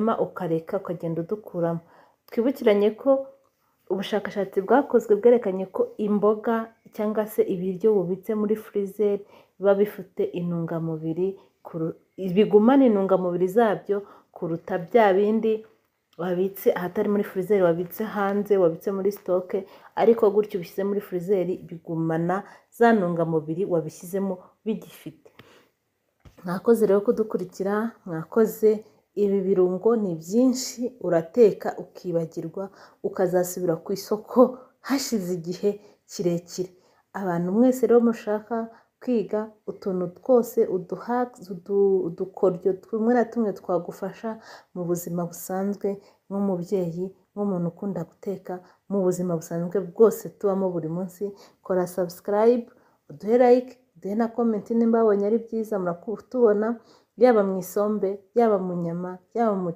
hanyuma ukareka ukagenda udukuramo. Twibukiranye ko ubushakashatsi bwakozwe bwerekanye ko imboga cyangwa se ibiryo bubitse muri freezer biba bifite intungamubiri, bigumana intungamubiri zabyo kuruta bya bindi wabitse ahatari muri freezer, wabitse hanze, wabitse muri stoke, ariko gutyo ubishyize muri freezer bigumana za ntungamubiri wabishyizemo bigifite. Mwakoze rero kudukurikira, mwakoze. Ibi birungo ni byinshi, urateka ukibagirwa, ukazasubira ku isoko hashize igihe kirekire. Abantu mwese rero mushaka kwiga utuntu twose, udukoryo tumwe na tumwe twagufasha mu buzima busanzwe, nk'umubyeyi, nk'umuntu ukunda guteka, mu buzima busanzwe bwose tubamo buri munsi, kora subscribe, uduhe like, uduhe na comment nimba wabonye ari byiza. Murakutubona yaba mu isombe, yaba mu nyama, yaba mu